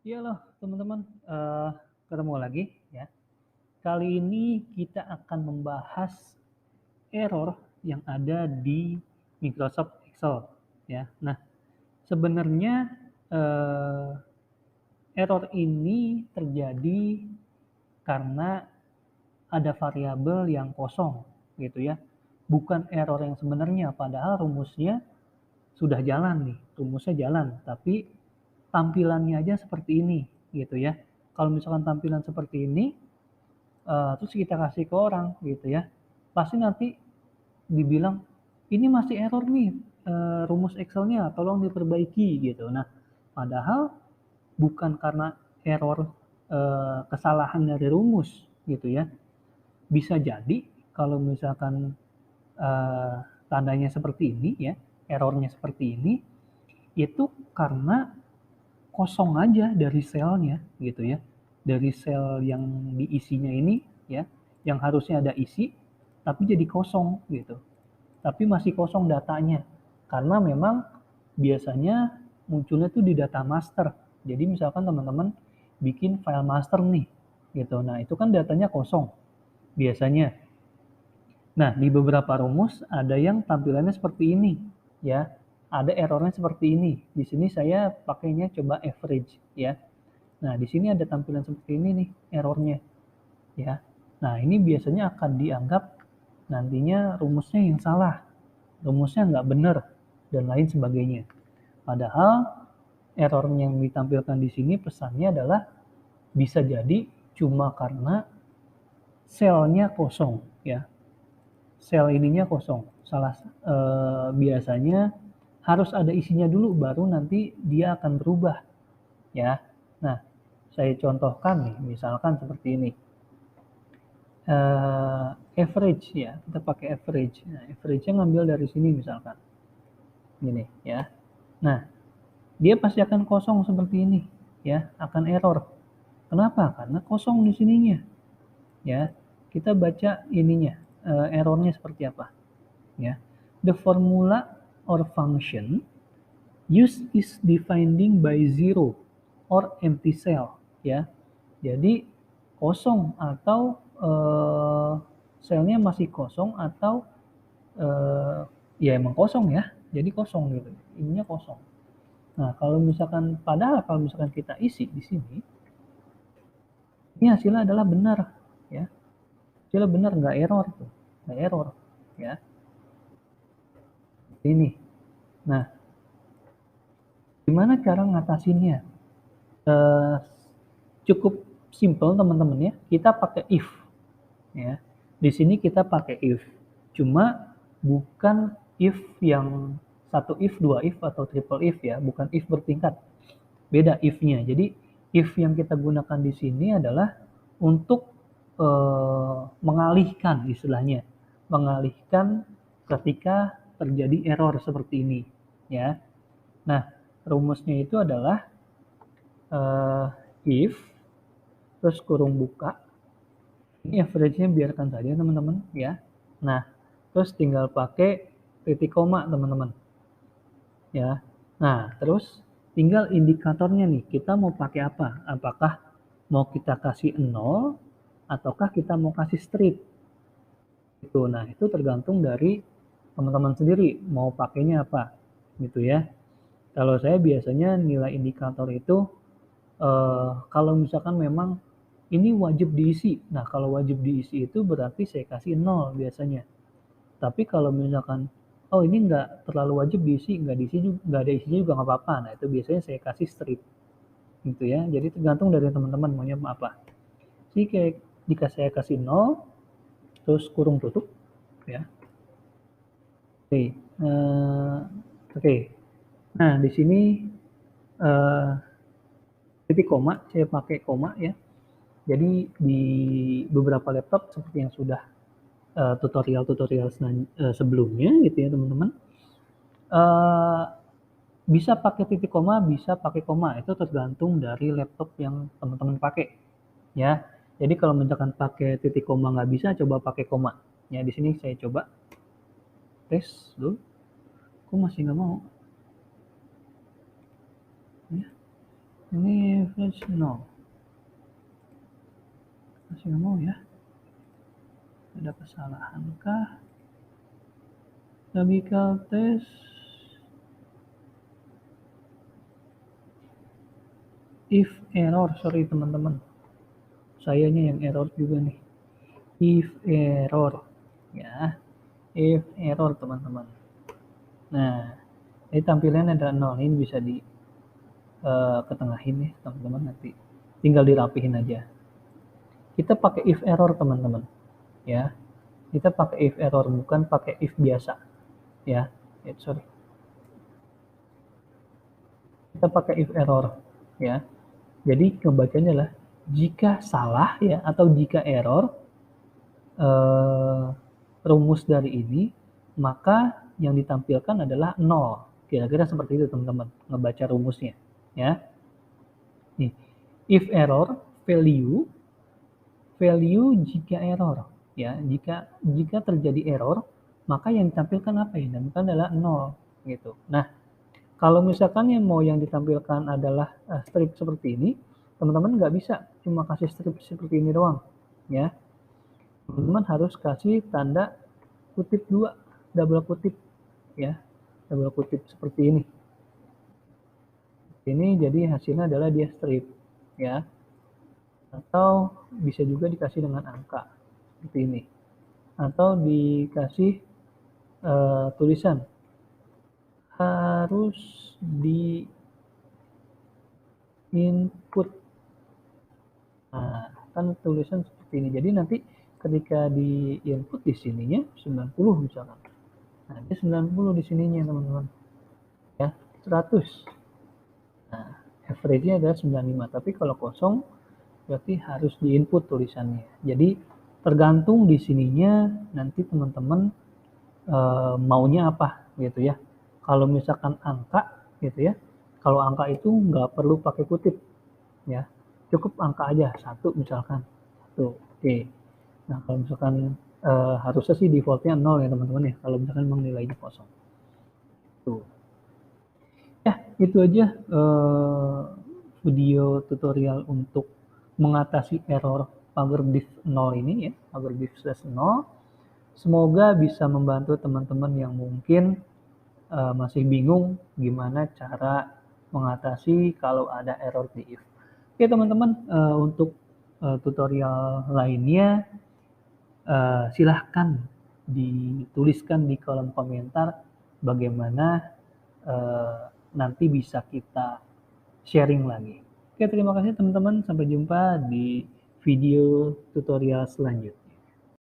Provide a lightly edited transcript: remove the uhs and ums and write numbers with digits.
Iya loh teman-teman, ketemu lagi ya. Kali ini kita akan membahas error yang ada di Microsoft Excel ya. Nah, sebenarnya eee, error ini terjadi karena ada variabel yang kosong gitu ya. Bukan error yang sebenarnya, padahal rumusnya sudah jalan nih, rumusnya jalan, tapi tampilannya aja seperti ini gitu ya. Kalau misalkan tampilan seperti ini, terus kita kasih ke orang gitu ya, pasti nanti dibilang, "Ini masih error nih, rumus Excel-nya tolong diperbaiki," gitu. Nah, padahal bukan karena error, kesalahan dari rumus gitu ya. Bisa jadi kalau misalkan, eee, tandanya seperti ini ya, error-nya seperti ini, itu karena kosong aja dari selnya gitu ya. Dari sel yang diisinya ini ya, yang harusnya ada isi, tapi jadi kosong gitu. Tapi masih kosong datanya. Karena memang biasanya munculnya tuh di data master. Jadi misalkan teman-teman bikin file master nih gitu. Nah, itu kan datanya kosong biasanya. Nah, di beberapa rumus ada yang tampilannya seperti ini, ya. Ada errornya seperti ini. Di sini saya pakainya coba average, ya. Nah, di sini ada tampilan seperti ini nih, errornya, ya. Nah, ini biasanya akan dianggap nantinya rumusnya yang salah, rumusnya nggak benar, dan lain sebagainya. Padahal error yang ditampilkan di sini pesannya adalah bisa jadi cuma karena selnya kosong, ya. Sel ininya kosong. Biasanya harus ada isinya dulu baru nanti dia akan berubah ya. Nah, saya contohkan nih, misalkan seperti ini. Average ya, kita pakai average. Nah, average-nya ngambil dari sini misalkan. Gini ya. Nah, dia pasti akan kosong seperti ini ya, akan error. Kenapa? Karena kosong di sininya ya. Kita baca ininya, errornya seperti apa ya. The formula or function used is defining by zero or empty cell ya. Jadi kosong atau selnya masih kosong atau ya emang kosong ya. Jadi kosong gitu. Ininya kosong. Nah, kalau misalkan kita isi di sini, ini hasilnya adalah benar ya. Hasilnya benar nggak error tuh. Nggak error ya. Ini. Nah, gimana cara ngatasinnya? Eh, Cukup simple teman-teman ya. Kita pakai if ya. Di sini kita pakai if. Cuma bukan if yang satu if, dua if atau triple if ya, bukan if bertingkat. Beda if-nya. Jadi if yang kita gunakan di sini adalah untuk mengalihkan istilahnya. Mengalihkan ketika terjadi error seperti ini ya. Nah, rumusnya itu adalah if terus kurung buka. Ini average-nya biarkan saja teman-teman ya. Nah, terus tinggal pakai titik koma teman-teman ya. Nah, terus tinggal indikatornya nih, kita mau pakai apa? Apakah mau kita kasih 0 ataukah kita mau kasih strip? Itu. Nah, itu tergantung dari teman-teman sendiri mau pakainya apa gitu ya. Kalau saya biasanya nilai indikator itu kalau misalkan memang ini wajib diisi. Nah, kalau wajib diisi itu berarti saya kasih 0 biasanya. Tapi kalau misalkan, oh ini nggak terlalu wajib diisi, nggak ada isinya juga nggak apa-apa. Nah, itu biasanya saya kasih strip. Gitu ya. Jadi tergantung dari teman-teman maunya apa. Jadi kayak jika saya kasih 0, terus kurung tutup, ya. Oke. Oke. Nah, di sini eh, titik koma, saya pakai koma ya. Jadi di beberapa laptop seperti yang sudah tutorial-tutorial sebelumnya gitu ya teman-teman. Eh, Bisa pakai titik koma, bisa pakai koma. Itu tergantung dari laptop yang teman-teman pakai ya. Jadi kalau misalkan pakai titik koma nggak bisa, coba pakai koma. Ya di sini saya coba tes dulu. Kok masih nggak mau? Ya. Ini flash no. Masih nggak mau ya. Ada kesalahan kah? Chemical test. If error, sorry teman-teman. Sayanya yang error juga nih. If error. Ya. If error teman-teman. Nah, ini tampilannya ada 0. Ini bisa di ketengahin nih teman-teman, nanti tinggal dirapihin aja. Kita pakai if error teman-teman ya, kita pakai if error, bukan pakai if biasa ya. Sorry, kita pakai if error ya. Jadi kebacanya adalah jika salah ya, atau jika error rumus dari ini, maka yang ditampilkan adalah 0. Kira-kira seperti itu teman-teman ngebaca rumusnya ya. Nih, if error value jika error ya, jika terjadi error, maka yang ditampilkan apa ya? Ditampilkan adalah 0 gitu. Nah, kalau misalkan yang ditampilkan adalah strip seperti ini, teman-teman nggak bisa cuma kasih strip seperti ini doang ya. Teman-teman harus kasih tanda kutip 2, double kutip ya, double kutip seperti ini. Ini jadi hasilnya adalah dia strip ya, atau bisa juga dikasih dengan angka seperti ini, atau dikasih tulisan harus di input. Nah, kan tulisan seperti ini. Jadi nanti ketika di input di sininya 90 misalkan. Nah, ini 90 di sininya teman-teman. Ya, 100. Nah, average-nya adalah 95. Tapi kalau kosong berarti harus di input tulisannya. Jadi tergantung di sininya nanti teman-teman maunya apa gitu ya. Kalau misalkan angka gitu ya, kalau angka itu nggak perlu pakai kutip ya, cukup angka aja, 1 misalkan, 1. Oke. Nah, kalau misalkan harusnya sih defaultnya 0 ya teman-teman ya, kalau misalkan memang nilainya kosong. Tuh. Ya, itu aja video tutorial untuk mengatasi error PagerDiff 0 ini ya, PagerDiff/0. Semoga bisa membantu teman-teman yang mungkin masih bingung gimana cara mengatasi kalau ada error di if. Oke teman-teman, untuk tutorial lainnya silahkan dituliskan di kolom komentar bagaimana nanti bisa kita sharing lagi. Oke, terima kasih teman-teman, sampai jumpa di video tutorial selanjutnya.